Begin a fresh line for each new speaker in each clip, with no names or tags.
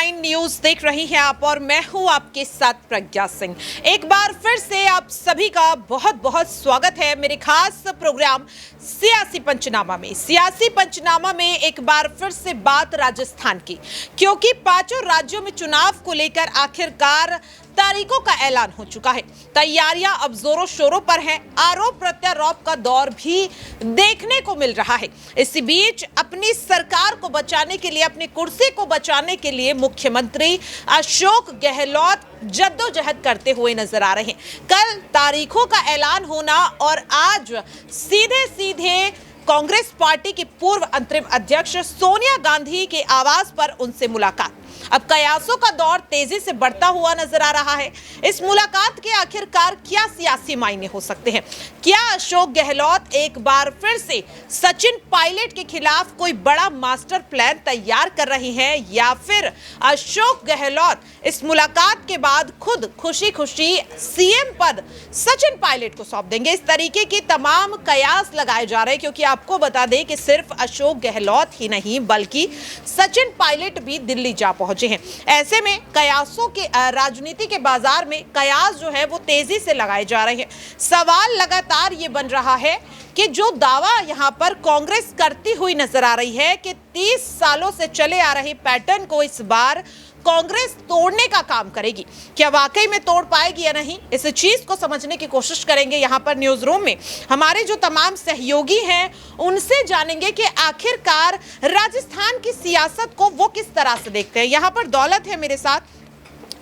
9 news देख रही हैं आप और मैं हूं आपके साथ प्रज्ञा सिंह। एक बार फिर से आप सभी का बहुत बहुत स्वागत है मेरे खास प्रोग्राम सियासी पंचनामा में। सियासी पंचनामा में एक बार फिर से बात राजस्थान की, क्योंकि पांचों राज्यों में चुनाव को लेकर आखिरकार तारीखों का ऐलान हो चुका है। तैयारियां अब जोरों शोरों पर हैं। आरोप प्रत्यारोप का दौर भी देखने को मिल रहा है। इसी बीच अपनी सरकार को बचाने के लिए, अपनी कुर्सी को बचाने के लिए मुख्यमंत्री अशोक गहलोत जद्दोजहद करते हुए नजर आ रहे हैं। कल तारीखों का ऐलान होना और आज सीधे सीधे कांग्रेस पार्टी की पूर्व अंतरिम अध्यक्ष सोनिया गांधी के आवास पर उनसे मुलाकात। अब कयासों का दौर तेजी से बढ़ता हुआ नजर आ रहा है। इस मुलाकात के आखिरकार क्या सियासी मायने हो सकते हैं? क्या अशोक गहलोत एक बार फिर से सचिन पायलट के खिलाफ कोई बड़ा मास्टर प्लान तैयार कर रही हैं, या फिर अशोक गहलोत इस मुलाकात के बाद खुद खुशी खुशी सीएम पद सचिन पायलट को सौंप देंगे? इस तरीके के तमाम कयास लगाए जा रहे हैं, क्योंकि आपको बता दें कि सिर्फ अशोक गहलोत ही नहीं बल्कि सचिन पायलट भी दिल्ली जा पहुंचे हैं। ऐसे में कयासों के राजनीति के बाजार में कयास जो है वो तेजी से लगाए जा रहे हैं। सवाल लगातार ये बन रहा है कि जो दावा यहां पर कांग्रेस करती हुई नजर आ रही है कि 30 सालों से चले आ रहे पैटर्न को इस बार कांग्रेस तोड़ने का काम करेगी, क्या वाकई में तोड़ पाएगी या नहीं? इस चीज को समझने की कोशिश करेंगे यहां पर न्यूज रूम में। हमारे जो तमाम सहयोगी हैं उनसे जानेंगे कि आखिरकार राजस्थान की सियासत को वो किस तरह से देखते हैं। यहां पर दौलत है मेरे साथ।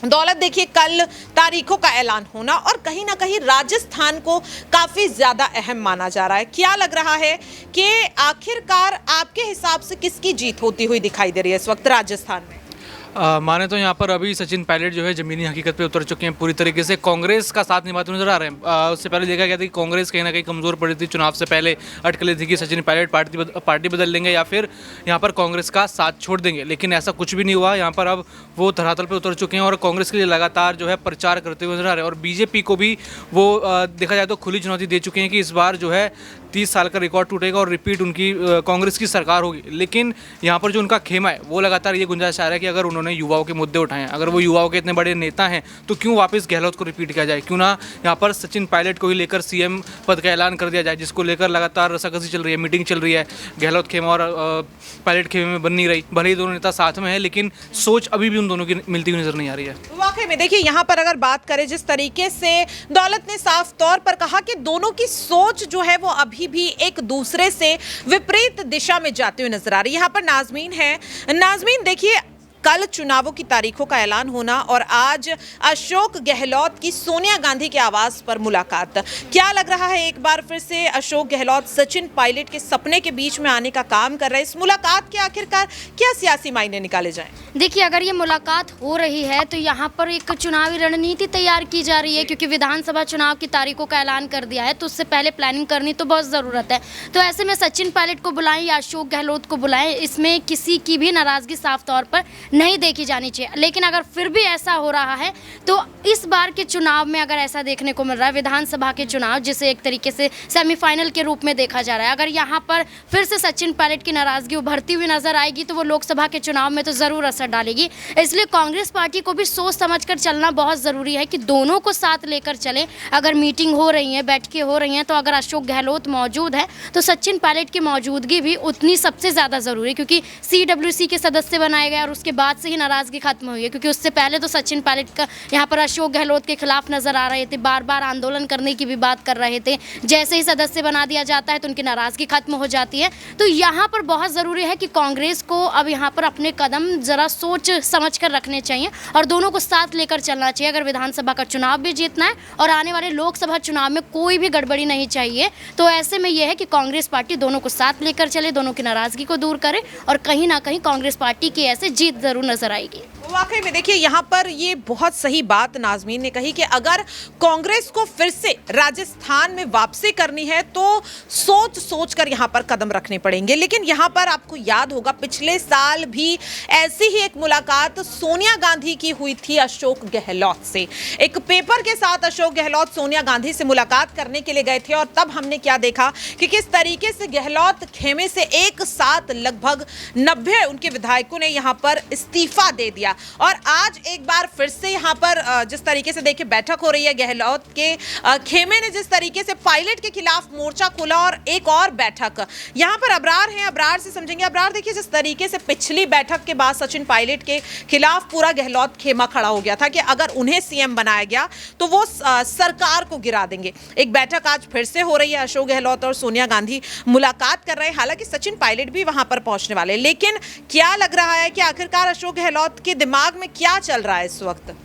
दौलत, देखिए कल तारीखों का ऐलान होना और कहीं ना कहीं राजस्थान को काफी ज्यादा अहम माना जा रहा है। क्या लग रहा है कि आखिरकार आपके हिसाब से किसकी जीत होती हुई दिखाई दे रही है इस वक्त राजस्थान में?
माने तो यहाँ पर अभी सचिन पायलट जो है ज़मीनी हकीकत पे उतर चुके हैं, पूरी तरीके से कांग्रेस का साथ निभाते नजर आ रहे हैं। उससे पहले देखा गया था कि कांग्रेस कहीं ना कहीं कमज़ोर पड़ी थी, चुनाव से पहले अटकलें थी कि सचिन पायलट पार्टी बदल लेंगे या फिर यहाँ पर कांग्रेस का साथ छोड़ देंगे, लेकिन ऐसा कुछ भी नहीं हुआ। यहाँ पर अब वो धरातल पर उतर चुके हैं और कांग्रेस के लिए लगातार जो है प्रचार करते हुए नजर आ रहे हैं। और बीजेपी को भी वो देखा जाए तो खुली चुनौती दे चुके हैं कि इस बार जो है 30 साल का रिकॉर्ड टूटेगा और रिपीट उनकी कांग्रेस की सरकार होगी। लेकिन यहाँ पर जो उनका खेमा है वो लगातार ये गुंजाइश आ रहा है कि अगर उन्होंने युवाओं के मुद्दे उठाए हैं, अगर वो युवाओं के इतने बड़े नेता हैं, तो क्यों वापस गहलोत को रिपीट किया जाए? क्यों ना यहाँ पर सचिन पायलट को ही लेकर सीएम पद का ऐलान कर दिया जाए, जिसको लेकर लगातार रसाकसी चल रही है, मीटिंग चल रही है। गहलोत खेमा और पायलट खेमे में बन नहीं रही, भले ही दोनों नेता साथ में है, लेकिन सोच अभी भी उन दोनों की मिलती हुई नजर नहीं आ रही है।
वाकई में देखिए यहाँ पर अगर बात करें, जिस तरीके से दौलत ने साफ तौर पर कहा कि दोनों की सोच जो है वो अभी भी एक दूसरे से विपरीत दिशा में जाते हुए नजर आ रही है। यहाँ पर नाजमीन है। नाजमीन, देखिए कल चुनावों की तारीखों का ऐलान होना और आज अशोक गहलोत की सोनिया गांधी के आवास पर मुलाकात, क्या लग रहा है एक बार फिर से अशोक गहलोत सचिन पायलट के सपने के बीच में आने का काम कर रहे हैं? इस मुलाकात के आखिरकार क्या सियासी मायने निकाले जाएं?
देखिए, अगर ये मुलाकात हो रही है तो यहाँ पर एक चुनावी रणनीति तैयार की जा रही है, क्योंकि विधानसभा चुनाव की तारीखों का ऐलान कर दिया है, तो उससे पहले प्लानिंग करनी तो बहुत ज़रूरत है। तो ऐसे में सचिन पायलट को बुलाएं या अशोक गहलोत को बुलाएं, इसमें किसी की भी नाराज़गी साफ तौर पर नहीं देखी जानी चाहिए। लेकिन अगर फिर भी ऐसा हो रहा है तो इस बार के चुनाव में अगर ऐसा देखने को मिल रहा है, विधानसभा के चुनाव जिसे एक तरीके से सेमीफाइनल के रूप में देखा जा रहा है, अगर यहाँ पर फिर से सचिन पायलट की नाराज़गी उभरती हुई नजर आएगी तो वो लोकसभा के चुनाव में तो ज़रूर असर डालेगी। इसलिए कांग्रेस पार्टी को भी सोच समझकर चलना बहुत ज़रूरी है कि दोनों को साथ लेकर चले। अगर मीटिंग हो रही है, बैठकें हो रही हैं, तो अगर अशोक गहलोत मौजूद है तो सचिन पायलट की मौजूदगी भी उतनी सबसे ज़्यादा ज़रूरी है, क्योंकि CWC के सदस्य बनाए गए और उसके बाद से ही नाराज़गी खत्म हुई है। क्योंकि उससे पहले तो सचिन पायलट का यहाँ पर अशोक गहलोत के खिलाफ नजर आ रहे थे, बार बार आंदोलन करने की भी बात कर रहे थे। जैसे ही सदस्य बना दिया जाता है तो उनकी नाराज़गी खत्म हो जाती है। तो यहाँ पर बहुत ज़रूरी है कि कांग्रेस को अब यहाँ पर अपने कदम ज़रा सोच समझ कर रखने चाहिए और दोनों को साथ लेकर चलना चाहिए। अगर विधानसभा का चुनाव भी जीतना है और आने वाले लोकसभा चुनाव में कोई भी गड़बड़ी नहीं चाहिए, तो ऐसे में यह है कि कांग्रेस पार्टी दोनों को साथ लेकर चले, दोनों की नाराज़गी को दूर करे और कहीं ना कहीं कांग्रेस पार्टी की ऐसे जीत ज़रूर नजर आएगी।
वाकई में देखिए यहाँ पर ये बहुत सही बात नाजमीन ने कही कि अगर कांग्रेस को फिर से राजस्थान में वापसी करनी है तो सोच सोच कर यहाँ पर कदम रखने पड़ेंगे। लेकिन यहाँ पर आपको याद होगा पिछले साल भी ऐसी ही एक मुलाकात सोनिया गांधी की हुई थी अशोक गहलोत से। एक पेपर के साथ अशोक गहलोत सोनिया गांधी से मुलाकात करने के लिए गए थे और तब हमने क्या देखा कि किस तरीके से गहलोत खेमे से एक साथ लगभग 90 उनके विधायकों ने यहाँ पर इस्तीफा दे दिया। और आज एक बार फिर से यहाँ पर जिस तरीके से देखिए बैठक हो रही है, गहलोत के खेमे ने जिस तरीके से पायलट के खिलाफ मोर्चा खोला और एक और बैठक यहाँ पर अबरार हैं, अबरार से समझेंगे। अबरार देखिए जिस तरीके से पिछली बैठक के बाद सचिन पायलट के खिलाफ पूरा गहलोत खेमा खड़ा हो गया था कि अगर उन्हें सीएम बनाया गया तो वो सरकार को गिरा देंगे। एक बैठक आज फिर से हो रही है, अशोक गहलोत और सोनिया गांधी मुलाकात कर रहे हैं, हालांकि सचिन पायलट भी वहां पर पहुंचने वाले। लेकिन क्या लग रहा है कि आखिरकार अशोक गहलोत के दिमाग में क्या चल रहा है इस वक्त?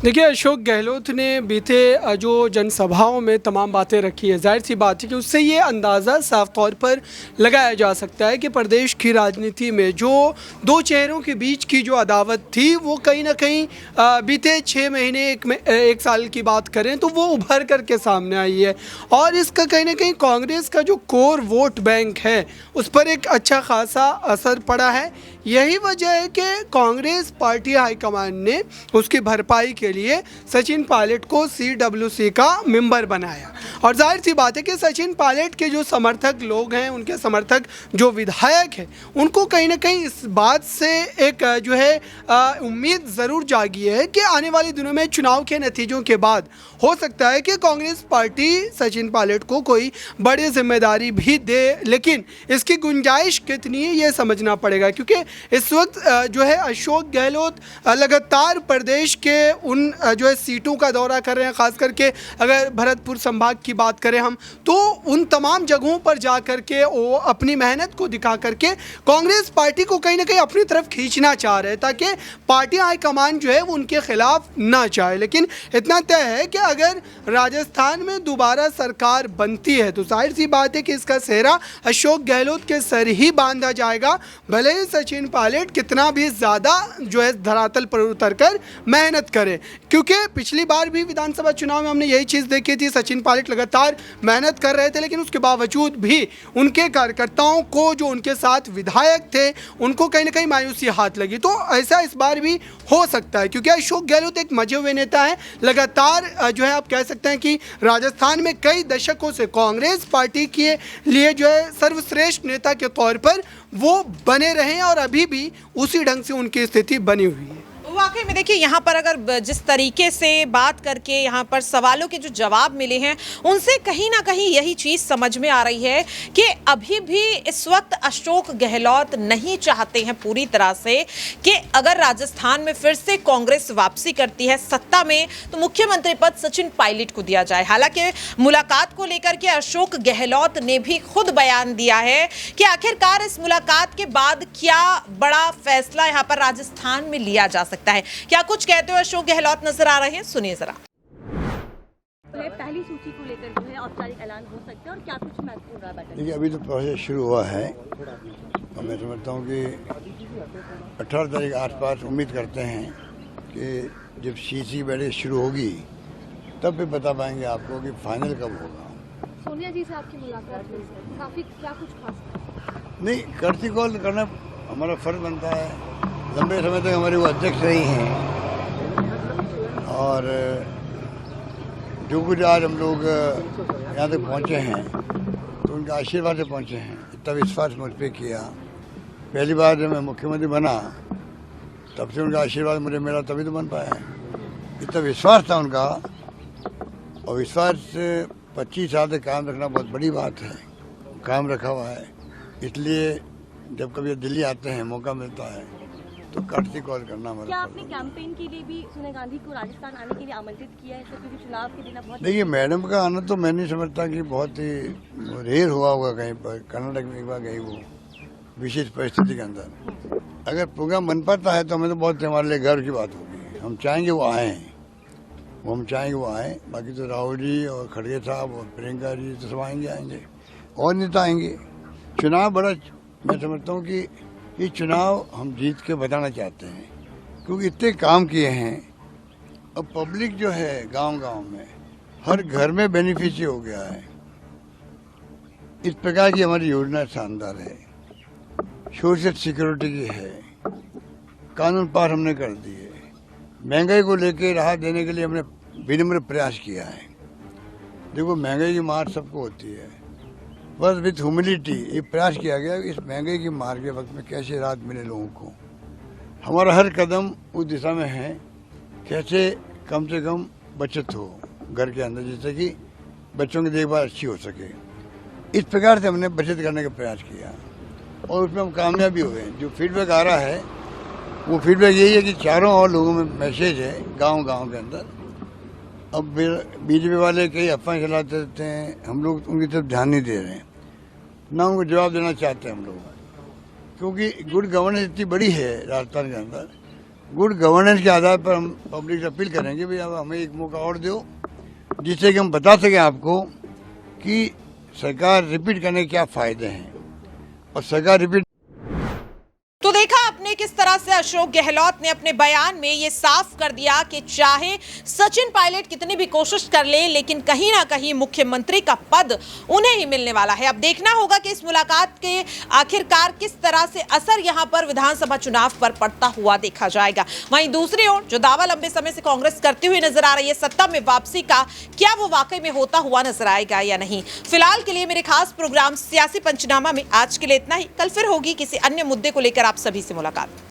देखिए, अशोक गहलोत ने बीते जो जनसभाओं में तमाम बातें रखी है, जाहिर सी बात है कि उससे ये अंदाज़ा साफ तौर पर लगाया जा सकता है कि प्रदेश की राजनीति में जो दो चेहरों के बीच की जो अदावत थी वो कहीं ना कहीं बीते 6 महीने एक साल की बात करें तो वो उभर करके सामने आई है। और इसका कहीं ना कहीं कांग्रेस का जो कोर वोट बैंक है उस पर एक अच्छा खासा असर पड़ा है। यही वजह है कि कांग्रेस पार्टी हाईकमान ने उसकी भरपाई के लिए सचिन पायलट को CWC का मेंबर बनाया। और जाहिर सी बात है कि सचिन पायलट के जो समर्थक लोग हैं, उनके समर्थक जो विधायक हैं, उनको कहीं ना कहीं इस बात से एक जो है उम्मीद ज़रूर जागी है कि आने वाले दिनों में चुनाव के नतीजों के बाद हो सकता है कि कांग्रेस पार्टी सचिन पायलट को कोई बड़ी जिम्मेदारी भी दे, लेकिन इसकी गुंजाइश कितनी है ये समझना पड़ेगा। क्योंकि इस वक्त जो है अशोक गहलोत लगातार प्रदेश के उन जो है सीटों का दौरा कर रहे हैं, ख़ास करके अगर भरतपुर संभाग की बात करें हम तो उन तमाम जगहों पर जा कर के वो अपनी मेहनत को दिखा करके कांग्रेस पार्टी को कहीं ना कहीं अपनी तरफ खींचना चाह रहे हैं ताकि पार्टी हाईकमान जो है वो उनके खिलाफ ना चाहे। लेकिन इतना तय है कि अगर राजस्थान में दोबारा सरकार बनती है तो जाहिर सी बात है कि इसका सेहरा अशोक गहलोत के सर ही बांधा जाएगा, भले ही सचिन पायलट कितना भी ज़्यादा जो है धरातल पर उतर कर मेहनत करे। क्योंकि पिछली बार भी विधानसभा चुनाव में हमने यही चीज़ देखी थी, सचिन पायलट लगातार मेहनत कर रहे थे लेकिन उसके बावजूद भी उनके कार्यकर्ताओं को, जो उनके साथ विधायक थे, उनको कहीं ना कहीं मायूसी हाथ लगी। तो ऐसा इस बार भी हो सकता है क्योंकि अशोक गहलोत एक मजे हुए नेता है, लगातार जो है आप कह सकते हैं कि राजस्थान में कई दशकों से कांग्रेस पार्टी के लिए जो है सर्वश्रेष्ठ नेता के तौर पर वो बने रहे हैं और अभी भी उसी ढंग से उनकी स्थिति बनी हुई है।
वाकई में देखिए यहाँ पर अगर जिस तरीके से बात करके यहाँ पर सवालों के जो जवाब मिले हैं उनसे कहीं ना कहीं यही चीज़ समझ में आ रही है कि अभी भी इस वक्त अशोक गहलोत नहीं चाहते हैं पूरी तरह से कि अगर राजस्थान में फिर से कांग्रेस वापसी करती है सत्ता में तो मुख्यमंत्री पद सचिन पायलट को दिया जाए। हालांकि मुलाकात को लेकर के अशोक गहलोत ने भी खुद बयान दिया है कि आखिरकार इस मुलाकात के बाद क्या बड़ा फैसला यहाँ पर राजस्थान में लिया जा सकता है। क्या कुछ कहते हो अशोक गहलोत नजर आ रहे हैं, सुनिए जरा।
पहली सूची को लेकर जो है औपचारिक ऐलान हो सकता है और क्या कुछ महत्वपूर्ण रहा बैठक?
देखिए, अभी तो प्रोसेस शुरू हुआ है और मैं समझता हूँ कि 18 तारीख के आसपास उम्मीद करते हैं कि जब CC बैठक शुरू होगी तब भी बता पाएंगे आपको कि फाइनल कब होगा।
सोनिया जी से आपकी मुलाकात हुई, काफी क्या कुछ खास?
नहीं, करती कॉल करना हमारा फर्ज बनता है। लंबे समय तक हमारे वो अध्यक्ष रही हैं और जो कुछ आज हम लोग यहाँ तक पहुँचे हैं तो उनके आशीर्वाद से पहुँचे हैं। इतना विश्वास मुझ पर किया, पहली बार जब मैं मुख्यमंत्री बना तब से उनका आशीर्वाद मुझे मिला, तभी तो बन पाया है। इतना विश्वास था उनका, और विश्वास 25 साल तक काम रखना बहुत बड़ी बात है, काम रखा हुआ है। इसलिए जब कभी दिल्ली आते हैं, मौका मिलता है तो कटती कॉल करना हमारा।
क्या आपने कैंपेन के लिए भी सोनिया गांधी को राजस्थान आने के लिए आमंत्रित किया है, क्योंकि चुनाव के दिन बहुत?
देखिए, मैडम का आना तो मैं नहीं समझता कि बहुत ही रेयर हुआ होगा कहीं पर। कर्नाटक में एक बार गई वो विशेष परिस्थिति के अंदर। अगर प्रोग्राम बन पाता है तो हमें तो बहुत हमारे लिए गर्व की बात होगी। हम चाहेंगे वो आएँ, हम चाहेंगे वो आएँ। बाकी तो राहुल जी और खड़गे साहब और प्रियंका जी तो सब आएंगे और नेता आएंगे। चुनाव बड़ा, मैं समझता हूँ कि ये चुनाव हम जीत के बताना चाहते हैं क्योंकि इतने काम किए हैं। अब पब्लिक जो है गांव-गांव में हर घर में बेनिफिशियरी हो गया है। इस प्रकार की हमारी योजना शानदार है, सोशल सिक्योरिटी की है, कानून पास हमने कर दिए, महंगाई को लेकर राहत देने के लिए हमने विनम्र प्रयास किया है। देखो, महंगाई की मार सबको होती है, बस विथ ह्यूमिलिटी ये प्रयास किया गया इस महंगाई की मार के वक्त में कैसे राहत मिले लोगों को। हमारा हर कदम उस दिशा में है कैसे कम से कम बचत हो घर के अंदर, जिससे कि बच्चों की देखभाल अच्छी हो सके। इस प्रकार से हमने बचत करने का प्रयास किया और उसमें हम कामयाब भी हुए। जो फीडबैक आ रहा है वो फीडबैक यही है कि चारों और लोगों में मैसेज है गांव-गांव के अंदर। अब बीजेपी वाले कई अफवाहें फैलाते रहते हैं, हम लोग उनकी तरफ ध्यान नहीं दे रहे हैं, ना उनको जवाब देना चाहते हैं हम लोग, क्योंकि गुड गवर्नेंस इतनी बड़ी है राजस्थान के अंदर। गुड गवर्नेंस के आधार पर हम पब्लिक से अपील करेंगे भाई अब हमें एक मौका और दो, जिससे कि हम बता सकें आपको कि सरकार रिपीट करने के क्या फ़ायदे हैं। और सरकार रिपीट
तो देखा आपने किस तरह से अशोक गहलोत ने अपने बयान में ये साफ कर दिया कि चाहे सचिन पायलट कितनी भी कोशिश कर ले, लेकिन कहीं ना कहीं मुख्यमंत्री का पद उन्हें ही मिलने वाला है। अब देखना होगा कि इस मुलाकात के आखिरकार किस तरह से असर यहां पर विधानसभा चुनाव पर पड़ता हुआ देखा जाएगा। वहीं दूसरी ओर जो दावा लंबे समय से कांग्रेस करती हुई नजर आ रही है सत्ता में वापसी का, क्या वो वाकई में होता हुआ नजर आएगा या नहीं। फिलहाल के लिए मेरे खास प्रोग्राम सियासी पंचनामा में आज के लिए इतना ही। कल फिर होगी किसी अन्य मुद्दे को लेकर आप सभी से मुलाकात।